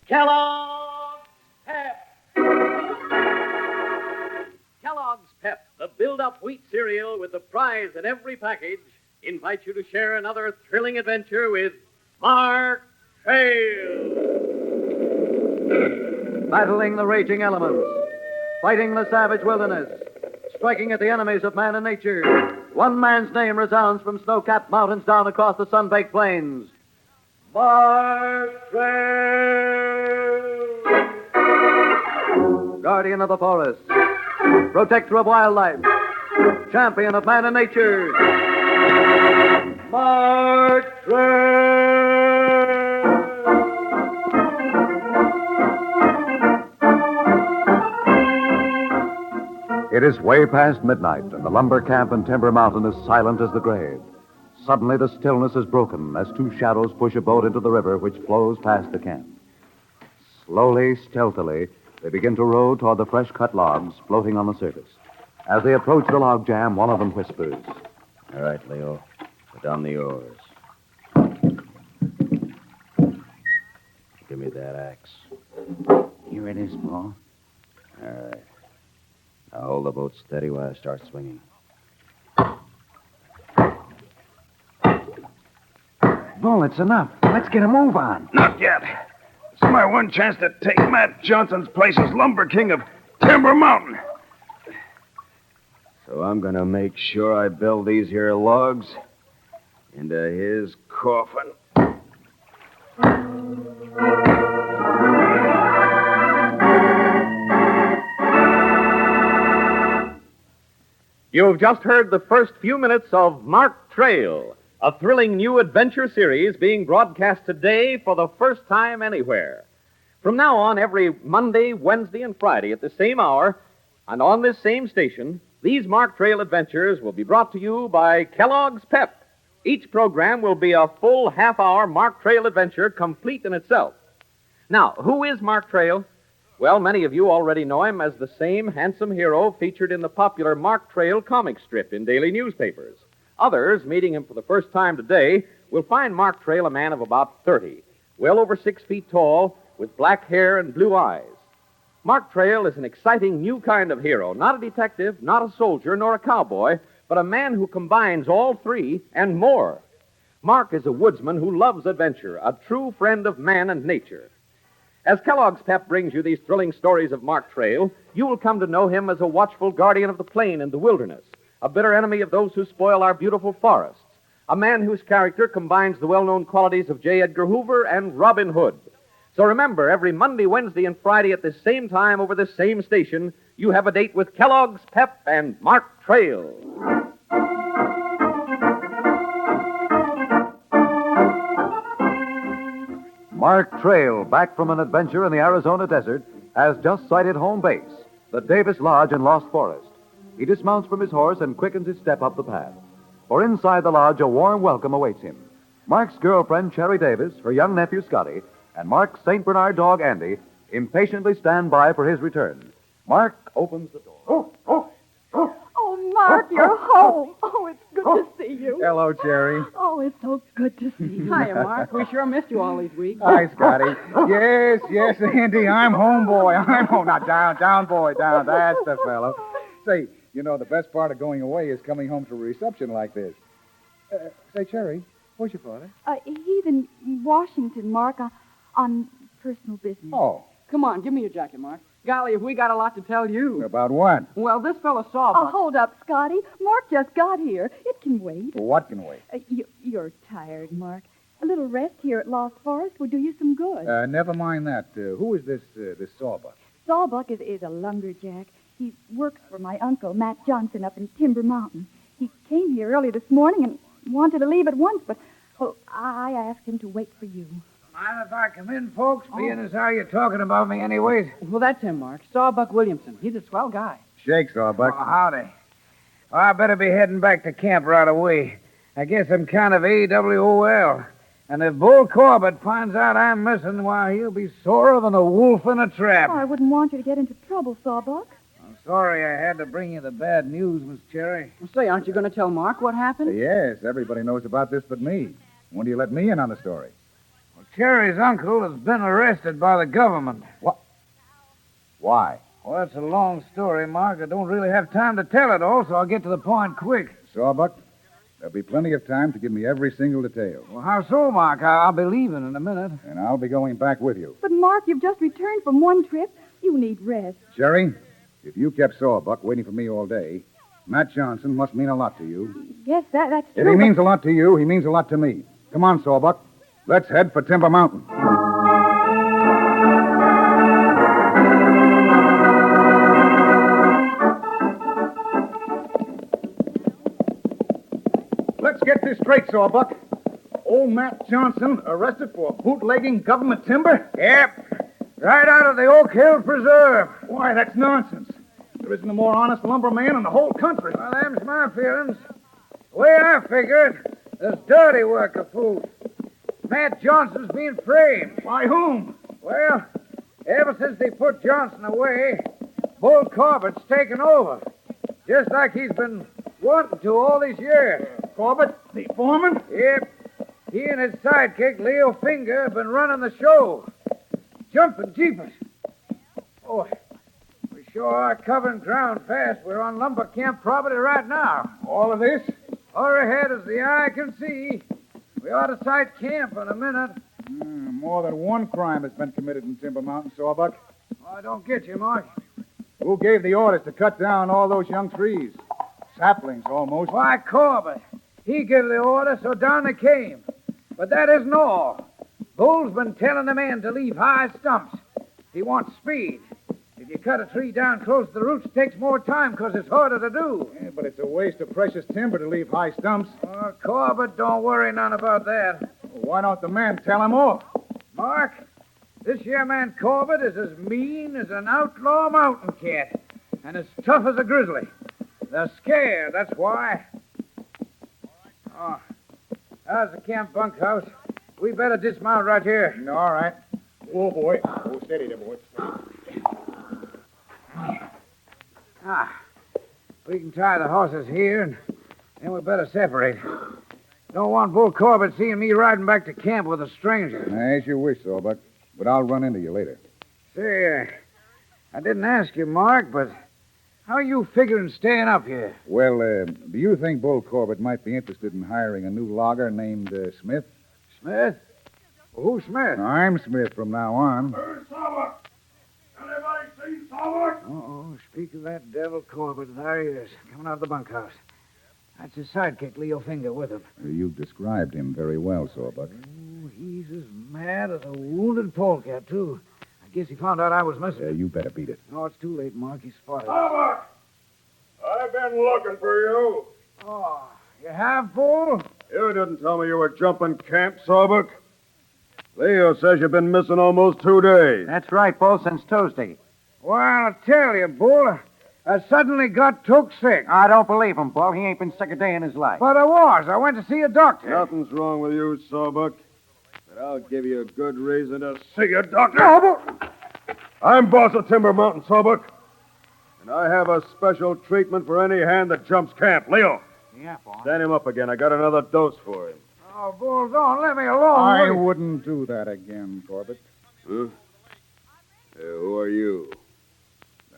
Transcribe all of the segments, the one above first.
Kellogg's Pep. Kellogg's Pep, the build-up wheat cereal with the prize in every package, invites you to share another thrilling adventure with Mark Trail. Battling the raging elements, fighting the savage wilderness, striking at the enemies of man and nature. One man's name resounds from snow-capped mountains down across the sun-baked plains. Mark Trail! Guardian of the forest, protector of wildlife, champion of man and nature. Mark Trail! It is way past midnight, and the lumber camp in Timber Mountain is silent as the grave. Suddenly, the stillness is broken as two shadows push a boat into the river which flows past the camp. Slowly, stealthily, they begin to row toward the fresh-cut logs floating on the surface. As they approach the log jam, one of them whispers. All right, Leo. Put down the oars. Give me that axe. Here it is, Paul. All right. Now hold the boat steady while I start swinging. Bull, it's enough. Let's get a move on. Not yet. This is my one chance to take Matt Johnson's place as Lumber King of Timber Mountain. So I'm going to make sure I build these here logs into his coffin. You've just heard the first few minutes of Mark Trail, a thrilling new adventure series being broadcast today for the first time anywhere. From now on, every Monday, Wednesday, and Friday at the same hour, and on this same station, these Mark Trail adventures will be brought to you by Kellogg's Pep. Each program will be a full half-hour Mark Trail adventure complete in itself. Now, who is Mark Trail? Well, many of you already know him as the same handsome hero featured in the popular Mark Trail comic strip in daily newspapers. Others, meeting him for the first time today, will find Mark Trail a man of about 30, well over 6 feet tall, with black hair and blue eyes. Mark Trail is an exciting new kind of hero, not a detective, not a soldier, nor a cowboy, but a man who combines all three and more. Mark is a woodsman who loves adventure, a true friend of man and nature. As Kellogg's Pep brings you these thrilling stories of Mark Trail, you will come to know him as a watchful guardian of the plain and the wilderness, a bitter enemy of those who spoil our beautiful forests, a man whose character combines the well-known qualities of J. Edgar Hoover and Robin Hood. So remember, every Monday, Wednesday, and Friday at this same time over this same station, you have a date with Kellogg's Pep and Mark Trail. Mark Trail, back from an adventure in the Arizona desert, has just sighted home base, the Davis Lodge in Lost Forest. He dismounts from his horse and quickens his step up the path. For inside the lodge, a warm welcome awaits him. Mark's girlfriend, Cherry Davis, her young nephew, Scotty, and Mark's St. Bernard dog, Andy, impatiently stand by for his return. Mark opens the door. Oh, Mark, you're home. Oh, it's good to see you. Hello, Cherry. Oh, it's so good to see you. Hiya, Mark. We sure missed you all these weeks. Hi, Scotty. Yes, Andy, I'm home, boy. I'm home. Now, down, boy, down. That's the fellow. Say, you know, the best part of going away is coming home to a reception like this. Say, Cherry, where's your father? He's in Washington, Mark, on personal business. Oh, Come on, give me your jacket, Mark. Golly, have we got a lot to tell you. about what? Well, this fella saw... Oh, hold up, Scotty. Mark just got here. It can wait. What can wait? You're tired, Mark. A little rest here at Lost Forest would do you some good. Never mind that. Who is this Sawbuck? Sawbuck is a lumberjack. He works for my uncle, Matt Johnson, up in Timber Mountain. He came here early this morning and wanted to leave at once, but I asked him to wait for you. Mind if I come in, folks? Being as how you're talking about me anyways. Well, that's him, Mark. Sawbuck Williamson. He's a swell guy. Shake, Sawbuck. Oh, howdy. Well, I better be heading back to camp right away. I guess I'm kind of AWOL. And if Bull Corbett finds out I'm missing, why, he'll be sorer than a wolf in a trap. Oh, I wouldn't want you to get into trouble, Sawbuck. I'm sorry I had to bring you the bad news, Miss Cherry. Well, say, aren't you going to tell Mark what happened? Yes, everybody knows about this but me. When do you let me in on the story? Well, Cherry's uncle has been arrested by the government. What? Why? Well, that's a long story, Mark. I don't really have time to tell it all, so I'll get to the point quick. Sawbuck, there'll be plenty of time to give me every single detail. Well, how so, Mark? I'll be leaving in a minute. And I'll be going back with you. But, Mark, you've just returned from one trip. You need rest. Cherry, if you kept Sawbuck waiting for me all day, Matt Johnson must mean a lot to you. Yes, that's If true. he means a lot to you, he means a lot to me. Come on, Sawbuck. Let's head for Timber Mountain. Let's get this straight, Sawbuck. Old Matt Johnson arrested for bootlegging government timber? Yep. Right out of the Oak Hill Preserve. Why, that's nonsense. There isn't a more honest lumberman in the whole country. Well, them's my feelings. The way I figured, there's dirty work afoot. Matt Johnson's being framed. By whom? Well, ever since they put Johnson away, Bull Corbett's taken over. Just like he's been wanting to all these years. Corbett, the foreman? Yep. He and his sidekick, Leo Finger, have been running the show. Jumping jeepers. Oh, we sure are covering ground fast. We're on lumber camp property right now. All of this? Far ahead as the eye can see. We ought to sight camp in a minute. More than one crime has been committed in Timber Mountain, Sawbuck. Oh, I don't get you, Mark. Who gave the orders to cut down all those young trees? Saplings, almost. Why, Corbett. He gave the order, so down they came. But that isn't all. Bull's been telling the men to leave high stumps. He wants speed. If you cut a tree down close to the roots, it takes more time because it's harder to do. Yeah, but it's a waste of precious timber to leave high stumps. Oh, Corbett, don't worry none about that. Why don't the men tell him off? Mark, this here man Corbett is as mean as an outlaw mountain cat and as tough as a grizzly. They're scared, that's why. Oh, how's the camp bunkhouse? We better dismount right here. All right. Oh, boy. Oh, steady there, boy. We can tie the horses here, and then we better separate. Don't want Bull Corbett seeing me riding back to camp with a stranger. As you wish, Sawbuck. But I'll run into you later. Say, I didn't ask you, Mark, but how are you figuring staying up here? Well, do you think Bull Corbett might be interested in hiring a new logger named Smith? Smith? Well, who's Smith? I'm Smith from now on. Uh-oh, speak of that devil Corbett, there he is, coming out of the bunkhouse. That's his sidekick, Leo Finger, with him. You've described him very well, Sawbuck. Oh, he's as mad as a wounded polecat, too. I guess he found out I was missing. You better beat it. No, it's too late, Mark. He's spotted. I've been looking for you. Oh, you have, Bull? You didn't tell me you were jumping camp, Sawbuck. Leo says you've been missing almost 2 days. That's right, Bull, since Tuesday. Well, I'll tell you, Bull. I suddenly got took sick. I don't believe him, Bull. He ain't been sick a day in his life. But I was. I went to see a doctor. Nothing's wrong with you, Sawbuck. But I'll give you a good reason to see a doctor. No, Bull. I'm boss of Timber Mountain, Sawbuck. And I have a special treatment for any hand that jumps camp. Leo, Yeah, Bull. stand him up again. I got another dose for him. Oh, Bull, don't let me alone. I wouldn't do that again, Corbett. Huh? Who are you?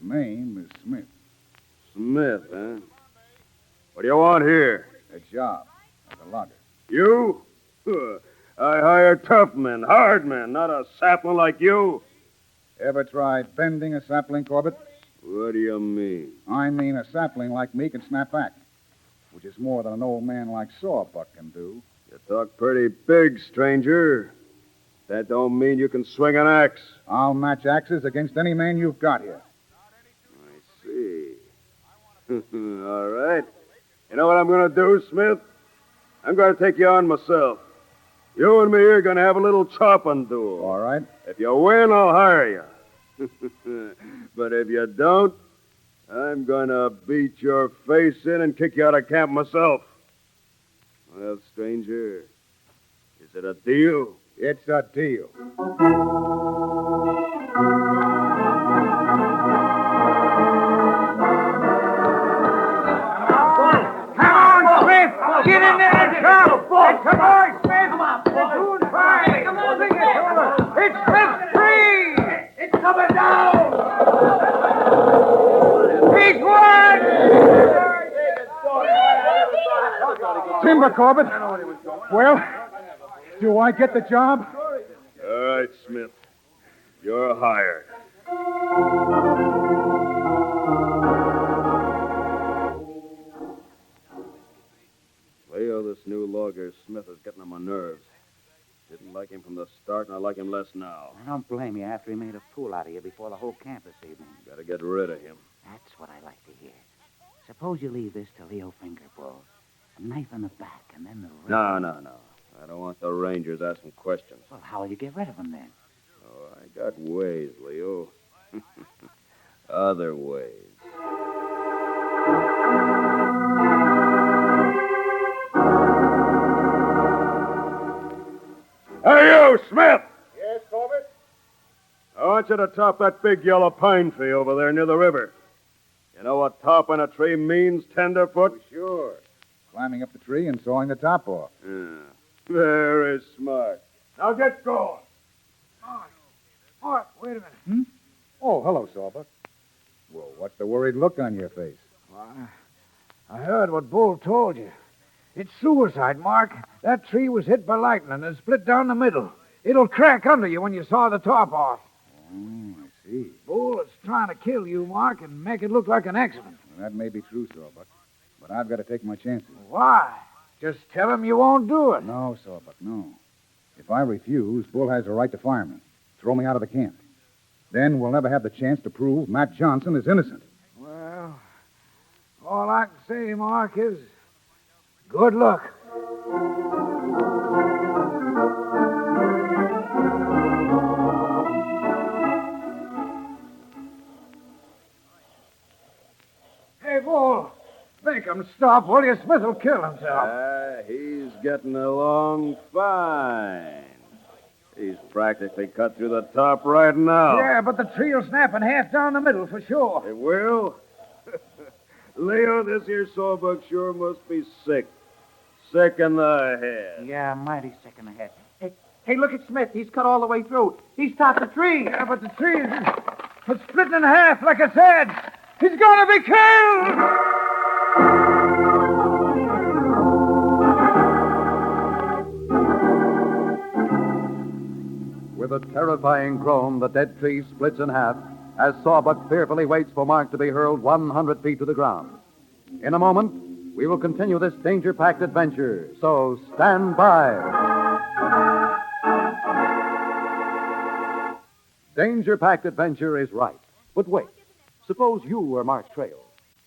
The name is Smith. Smith, huh? What do you want here? A job as a logger. You? I hire tough men, hard men, not a sapling like you. Ever tried bending a sapling, Corbett? What do you mean? I mean a sapling like me can snap back, which is more than an old man like Sawbuck can do. You talk pretty big, stranger. That don't mean you can swing an axe. I'll match axes against any man you've got here. I see. All right. You know what I'm going to do, Smith? I'm going to take you on myself. You and me are going to have a little chopping duel. All right? If you win, I'll hire you. But if you don't, I'm going to beat your face in and kick you out of camp myself. Well, stranger, is it a deal? It's a deal. Come on, Smith. Get in there and jump. Come on, Smith. They're doing fine. Come on, Corbett. Well, do I get the job? All right, Smith. You're hired. Leo, this new lawyer Smith is getting on my nerves. Didn't like him from the start, and I like him less now. I don't blame you after he made a fool out of you before the whole camp this evening. Gotta get rid of him. That's what I like to hear. Suppose you leave this to Leo Fingerbull. A knife in the back, and then the... No. I don't want the Rangers asking questions. Well, how'll you get rid of him, then? Oh, I got ways, Leo. Other ways. Hey, you, Smith! Yes, Corbett? I want you to top that big yellow pine tree over there near the river. You know what topping a tree means, tenderfoot? Sure. Climbing up the tree and sawing the top off. Yeah. Very smart. Now get going. Mark, wait a minute. Oh, hello, Sawbuck. Well, what's the worried look on your face? I heard what Bull told you. It's suicide, Mark. That tree was hit by lightning and split down the middle. It'll crack under you when you saw the top off. Oh, I see. Bull is trying to kill you, Mark, and make it look like an accident. Well, that may be true, Sawbuck. But I've got to take my chances. Why? Just tell him you won't do it. No, Sawbuck, no. If I refuse, Bull has the right to fire me, throw me out of the camp. Then we'll never have the chance to prove Matt Johnson is innocent. Well, all I can say, Mark, is good luck. Hey, Bull, make him stop, will you? Smith will kill himself. He's getting along fine. He's practically cut through the top right now. Yeah, but the tree will snap in half down the middle for sure. It will? Leo, this here sawbuck sure must be sick. Sick in the head. Yeah, mighty sick in the head. Hey, look at Smith. He's cut all the way through. He's topped the tree. Yeah, but the tree is it's splitting in half, like I said. He's going to be killed! With a terrifying groan, the dead tree splits in half as Sawbuck fearfully waits for Mark to be hurled 100 feet to the ground. In a moment, we will continue this danger-packed adventure, so stand by. Danger-packed adventure is right. But wait. Suppose you were Mark's trail.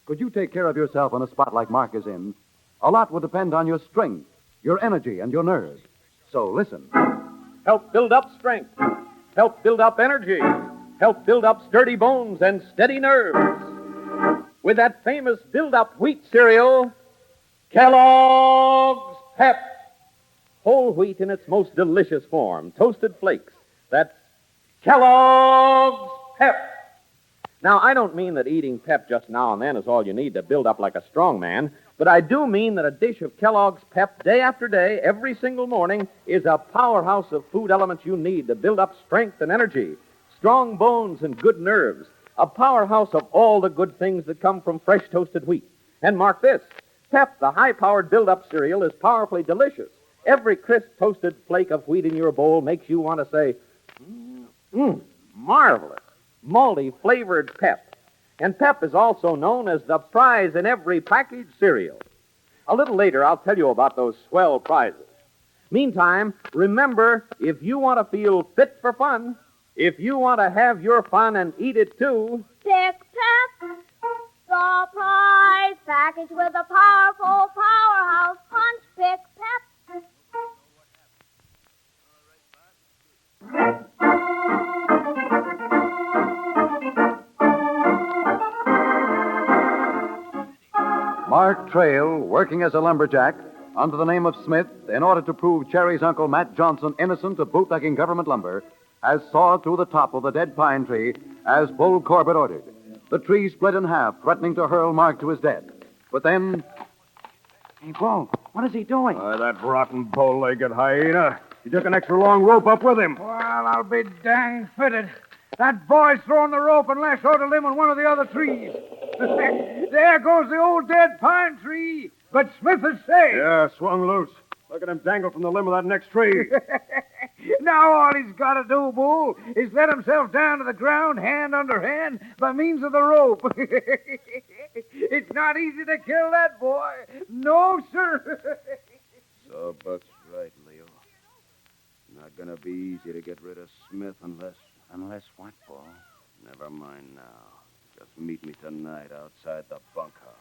Could you take care of yourself in a spot like Mark is in? A lot would depend on your strength, your energy, and your nerve. So listen. Help build up strength. Help build up energy. Help build up sturdy bones and steady nerves. With that famous build-up wheat cereal, Kellogg's Pep. Whole wheat in its most delicious form, toasted flakes. That's Kellogg's Pep. Now, I don't mean that eating Pep just now and then is all you need to build up like a strong man, but I do mean that a dish of Kellogg's Pep day after day, every single morning, is a powerhouse of food elements you need to build up strength and energy, strong bones and good nerves, a powerhouse of all the good things that come from fresh toasted wheat. And mark this, Pep, the high-powered build-up cereal, is powerfully delicious. Every crisp toasted flake of wheat in your bowl makes you want to say, marvelous. Malty flavored Pep. And Pep is also known as the prize in every packaged cereal. A little later, I'll tell you about those swell prizes. Meantime, remember, if you want to feel fit for fun, if you want to have your fun and eat it too, Pick Pep, the prize package with a powerful powerhouse punch. Pick Pep. Mark Trail, working as a lumberjack under the name of Smith in order to prove Cherry's uncle Matt Johnson innocent of bootlegging government lumber, has sawed through the top of the dead pine tree as Bull Corbett ordered. The tree split in half, threatening to hurl Mark to his death. But then... Hey, Bull, what is he doing? That rotten bow-legged hyena. He took an extra long rope up with him. Well, I'll be dang fitted. That boy's throwing the rope and lashed out a limb on one of the other trees. There goes the old dead pine tree. But Smith is safe. Yeah, swung loose. Look at him dangle from the limb of that next tree. Now all he's got to do, Bull, is let himself down to the ground, hand under hand, by means of the rope. It's not easy to kill that boy. No, sir. So Buck's right, Leo. Not gonna be easy to get rid of Smith unless... Unless what, Bull? Never mind now. Just meet me tonight outside the bunkhouse.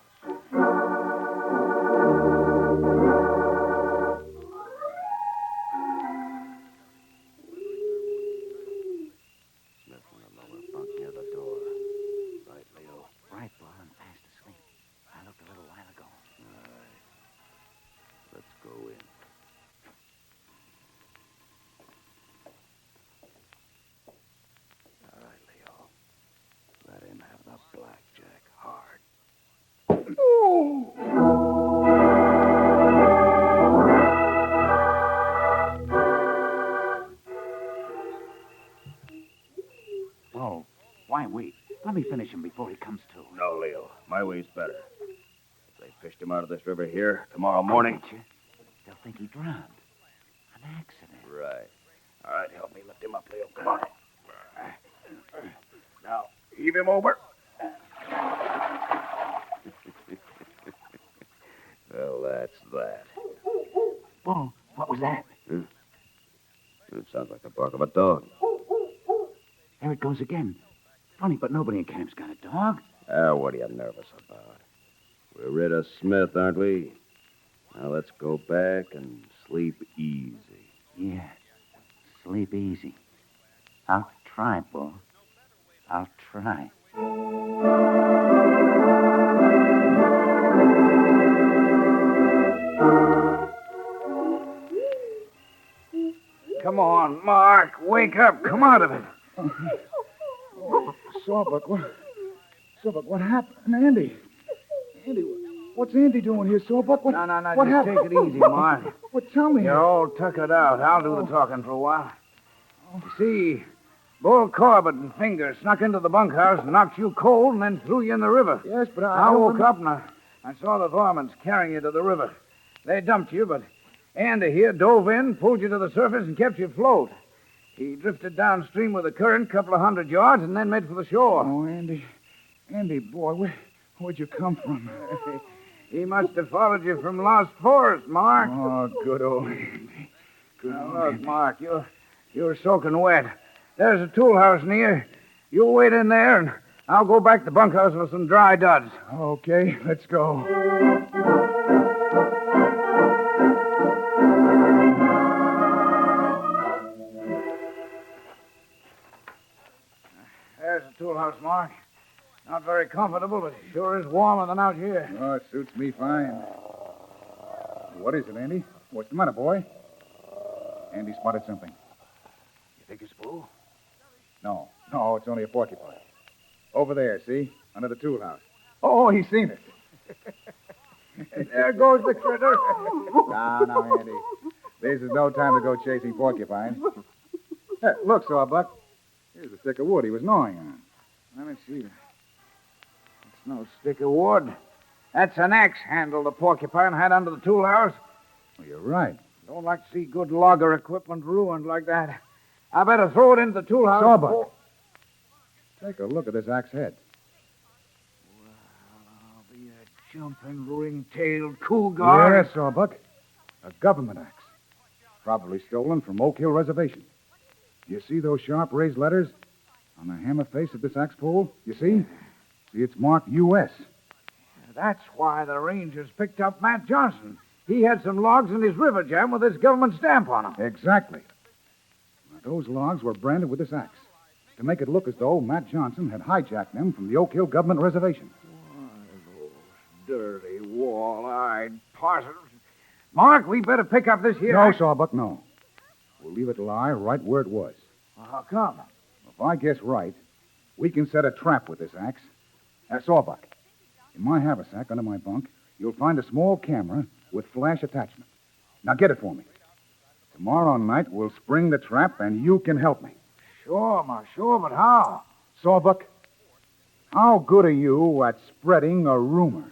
Smith in the lower bunk near the door. Right, Leo? Right, Bull. I'm fast asleep. I looked a little while ago. All right. Let's go in. All right, Leo. Let him have the blackjack hard. Bull, why wait? Let me finish him before he comes to. No, Leo. My way's better. If they fished him out of this river here tomorrow morning. I'll bet you. They'll think he drowned. An accident. Right. All right, help me lift him up, Leo. Come on. Now, heave him over. Well, that's that. Bull, what was that? It sounds like the bark of a dog. There it goes again. Funny, but nobody in camp's got a dog. What are you nervous about? We're rid of Smith, aren't we? Now let's go back and sleep easy. Yeah. Sleep easy. I'll try, Bull. I'll try. Come on, Mark. Wake up. Come out of it. Sawbuck, what happened? Andy, what's Andy doing here, Sawbuck? What, No, what just happened? take it easy, Mark. What, tell me. You're all tuckered out. I'll do the talking for a while. You see, Bull Corbett and Finger snuck into the bunkhouse and knocked you cold and then threw you in the river. Yes, but I woke up and I saw the varmints carrying you to the river. They dumped you, but Andy here dove in, pulled you to the surface, and kept you afloat. He drifted downstream with the current a couple of 100 yards and then made for the shore. Oh, Andy, boy, where'd you come from? He must have followed you from Lost Forest, Mark. Oh, good old Andy. Good Now, old look, Andy. Mark, you're soaking wet. There's a tool house near. You wait in there, and I'll go back to the bunkhouse with some dry duds. Okay, let's go. There's the tool house, Mark. Not very comfortable, but sure is warmer than out here. Oh, it suits me fine. What is it, Andy? What's the matter, boy? Andy spotted something. You think it's Bull? No, it's only a porcupine. Over there, see? Under the tool house. Oh, he's seen it. There goes the critter. Now, Andy. This is no time to go chasing porcupines. Hey, look, Sawbuck. Here's a stick of wood he was gnawing on. Let me see. It's no stick of wood. That's an axe handle the porcupine had under the tool house. Well, you're right. Don't like to see good logger equipment ruined like that. I better throw it into the tool house. Sawbuck. Take a look at this axe head. I'll be a jumping, ring-tailed cougar. Yes, Sawbuck. A government axe. Probably stolen from Oak Hill Reservation. You see those sharp raised letters on the hammer face of this axe pole? You see? See, it's marked U.S. That's why the Rangers picked up Matt Johnson. He had some logs in his river jam with this government stamp on them. Exactly. Now, those logs were branded with this axe to make it look as though Matt Johnson had hijacked them from the Oak Hill government reservation. Dirty, wall-eyed parsons. Mark, we better pick up this here. No, Sawbuck, no. We'll leave it lie right where it was. Well, how come? If I guess right, we can set a trap with this axe. Sawbuck, in my haversack under my bunk, you'll find a small camera with flash attachment. Now get it for me. Tomorrow night, we'll spring the trap, and you can help me. Sure, but how? Sawbuck, how good are you at spreading a rumor?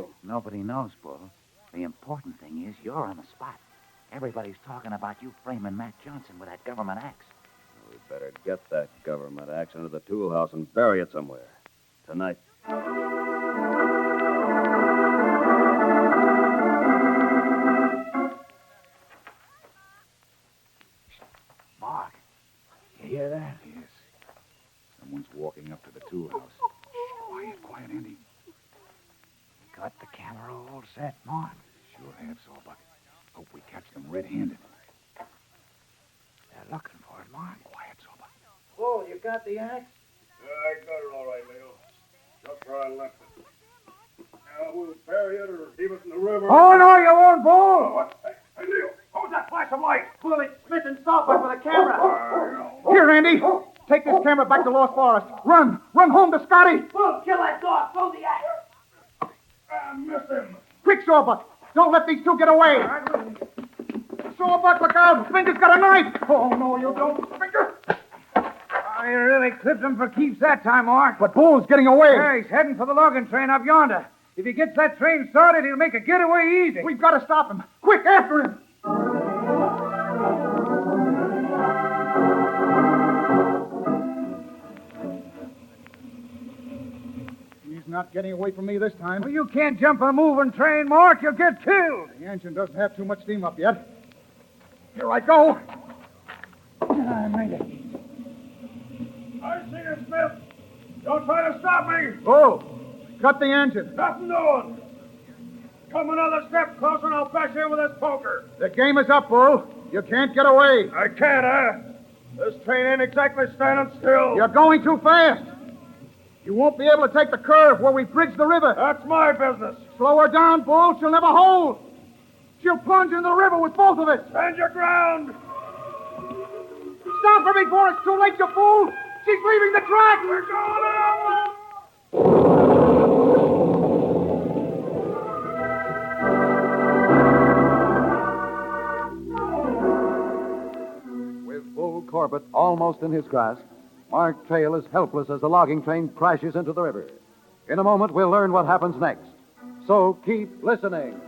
know? Nobody knows, Bull. The important thing is you're on the spot. Everybody's talking about you framing Matt Johnson with that government axe. We better get that government axe into the tool house and bury it somewhere. Tonight. Mark, you hear that? Yes. Someone's walking up to the tool house. Quiet, quiet, Andy. Got the camera all set, Mark? Sure have, Sawbuck. Hope we catch them red-handed. They're looking for it, Mark. Quiet, Sawbuck. Bull, you got the axe? Yeah, I got it all right, Leo. Just where I left it. Now we'll bury it or leave it in the river. Oh, no, you won't, Bull. Hey, Leo, hold that flash of light. Bull, it's Smith and Sawbuck with a camera. Here, Andy. Take this camera back to Lost Forest. Run. Run home to Scotty. Bull, kill that dog. Throw the axe. I missed him. Quick, Sawbuck. Don't let these two get away. Sawbuck, look out. Finger's got a knife. Oh, no, you don't. Finger. Oh, you really clipped him for keeps that time, Mark. But Bull's getting away. Yeah, he's heading for the logging train up yonder. If he gets that train started, he'll make a getaway easy. We've got to stop him. Quick, after him. He's not getting away from me this time. Well, you can't jump a moving train, Mark. You'll get killed. The engine doesn't have too much steam up yet. Here I go. I made it. I see you, Smith. Don't try to stop me. Oh, cut the engine. Nothing doing. Come another step closer and I'll bash you with this poker. The game is up, Bull. You can't get away. I can't, huh? This train ain't exactly standing still. You're going too fast. You won't be able to take the curve where we bridge the river. That's my business. Slow her down, Bull. She'll never hold. She'll plunge into the river with both of us. Stand your ground. Stop her before it's too late, you fool. She's leaving the track. We're going out. With Bull Corbett almost in his grasp, Mark Trail is helpless as the logging train crashes into the river. In a moment, we'll learn what happens next. So keep listening.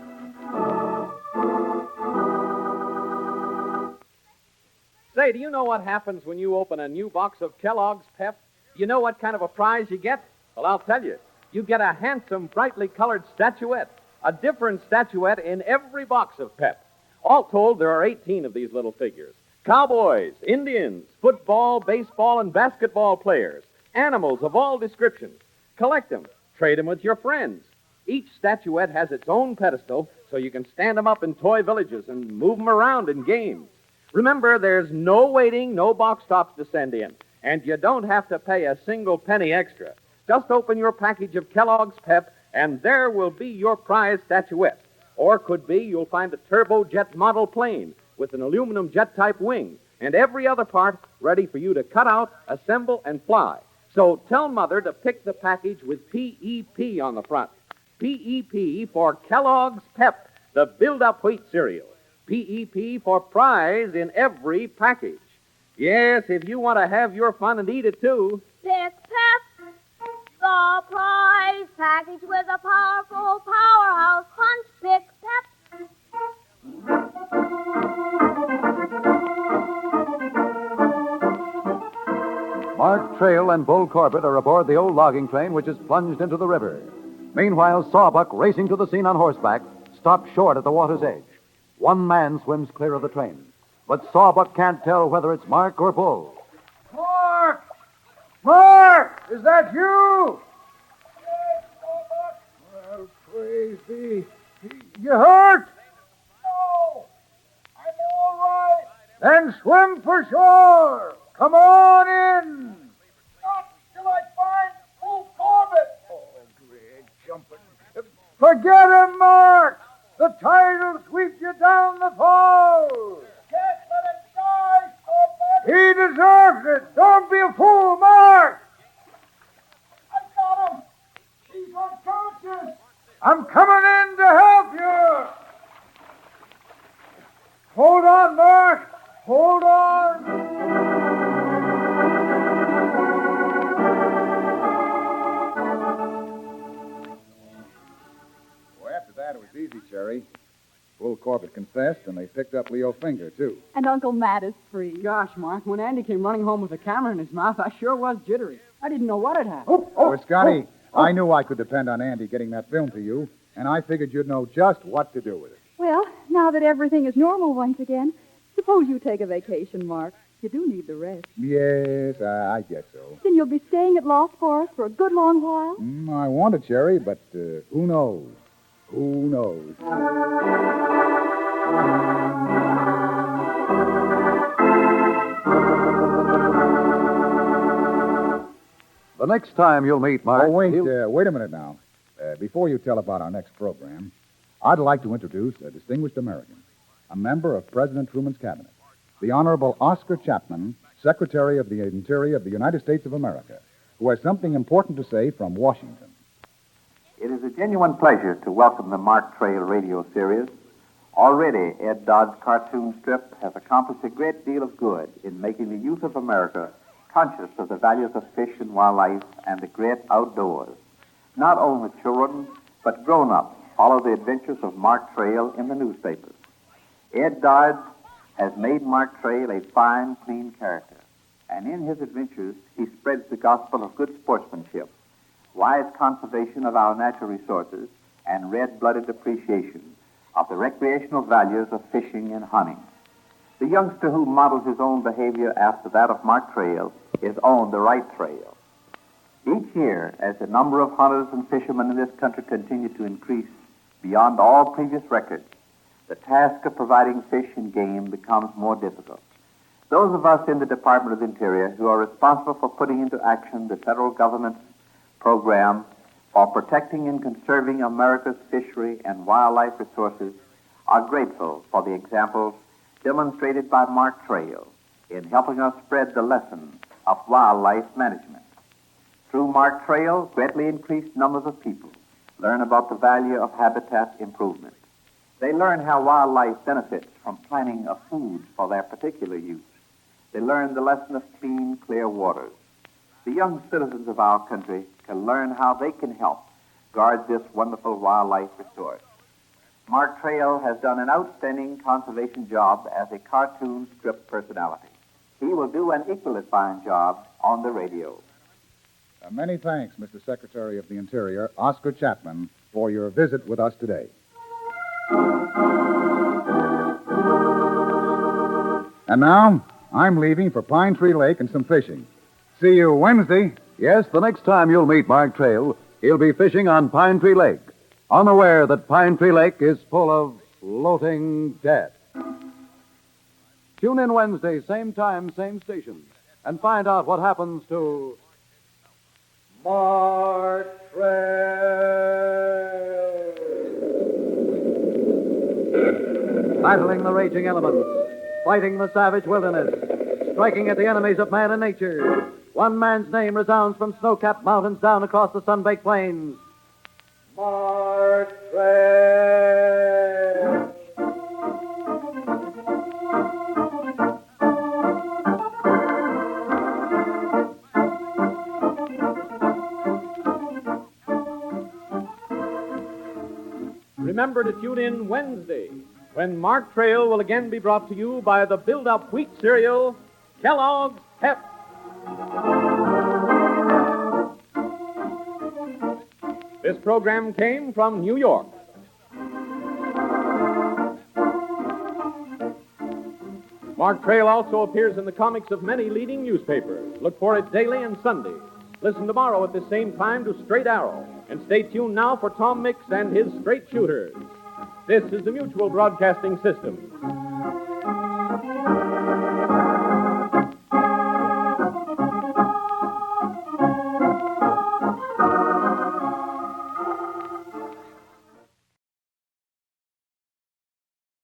Say, do you know what happens when you open a new box of Kellogg's Pep? You know what kind of a prize you get? Well, I'll tell you. You get a handsome, brightly colored statuette. A different statuette in every box of Pep. All told, there are 18 of these little figures. Cowboys, Indians, football, baseball, and basketball players. Animals of all descriptions. Collect them. Trade them with your friends. Each statuette has its own pedestal, so you can stand them up in toy villages and move them around in games. Remember, there's no waiting, no box tops to send in, and you don't have to pay a single penny extra. Just open your package of Kellogg's Pep, and there will be your prize statuette. Or could be you'll find a turbojet model plane with an aluminum jet-type wing and every other part ready for you to cut out, assemble, and fly. So tell Mother to pick the package with P.E.P. on the front. P.E.P. for Kellogg's Pep, the build-up wheat cereal. P.E.P. for prize in every package. Yes, if you want to have your fun and eat it, too. Pick Pep, the prize package with a powerful powerhouse punch. Pick Pep. Mark Trail and Bull Corbett are aboard the old logging train which is plunged into the river. Meanwhile, Sawbuck, racing to the scene on horseback, stops short at the water's edge. One man swims clear of the train, but Sawbuck can't tell whether it's Mark or Bull. Mark! Mark! Is that you? Yes, Sawbuck. Well, praise be. You hurt? No. I'm all right. Then swim for shore. Come on in. Not till I find Bull Corbett. Oh, Greg, jumping. Forget him, Mark. The tide will sweep you down the falls. Can't let him die, Sawbuck. He deserves it. Don't be a fool, Mark. I got him. He's unconscious. I'm coming in to help you. Hold on, Mark. Hold on. Corbett confessed, and they picked up Leo Finger, too. And Uncle Matt is free. Gosh, Mark, when Andy came running home with a camera in his mouth, I sure was jittery. I didn't know what had happened. Well, Scotty, I knew I could depend on Andy getting that film to you, and I figured you'd know just what to do with it. Well, now that everything is normal once again, suppose you take a vacation, Mark. You do need the rest. Yes, I guess so. Then you'll be staying at Lost Forest for a good long while? I wanted, Cherry, but who knows? Who knows? The next time you'll meet Mark... Oh, wait a minute now. Before you tell about our next program, I'd like to introduce a distinguished American, a member of President Truman's cabinet, the Honorable Oscar Chapman, Secretary of the Interior of the United States of America, who has something important to say from Washington. It is a genuine pleasure to welcome the Mark Trail radio series. Already, Ed Dodd's cartoon strip has accomplished a great deal of good in making the youth of America conscious of the values of fish and wildlife and the great outdoors. Not only children, but grown-ups follow the adventures of Mark Trail in the newspapers. Ed Dodd has made Mark Trail a fine, clean character, and in his adventures he spreads the gospel of good sportsmanship, wise conservation of our natural resources, and red-blooded appreciation of the recreational values of fishing and hunting. The youngster who models his own behavior after that of Mark Trail is on the right trail. Each year, as the number of hunters and fishermen in this country continue to increase beyond all previous records, the task of providing fish and game becomes more difficult. Those of us in the Department of the Interior who are responsible for putting into action the federal government's program for protecting and conserving America's fishery and wildlife resources are grateful for the examples demonstrated by Mark Trail in helping us spread the lesson of wildlife management. Through Mark Trail, greatly increased numbers of people learn about the value of habitat improvement. They learn how wildlife benefits from planting of food for their particular use. They learn the lesson of clean, clear waters. The young citizens of our country can learn how they can help guard this wonderful wildlife resource. Mark Trail has done an outstanding conservation job as a cartoon strip personality. He will do an equally fine job on the radio. Many thanks, Mr. Secretary of the Interior, Oscar Chapman, for your visit with us today. And now, I'm leaving for Pine Tree Lake and some fishing. See you Wednesday. Yes, the next time you'll meet Mark Trail, he'll be fishing on Pine Tree Lake, unaware that Pine Tree Lake is full of floating death. Tune in Wednesday, same time, same station, and find out what happens to Mark Trail. Battling the raging elements, fighting the savage wilderness, striking at the enemies of man and nature. One man's name resounds from snow-capped mountains down across the sun-baked plains. Mark Trail. Remember to tune in Wednesday, when Mark Trail will again be brought to you by the build-up wheat cereal, Kellogg's Pep. This program came from New York. Mark Trail also appears in the comics of many leading newspapers. Look for it daily and Sunday. Listen tomorrow at the same time to Straight Arrow. And stay tuned now for Tom Mix and his Straight Shooters. This is the Mutual Broadcasting System.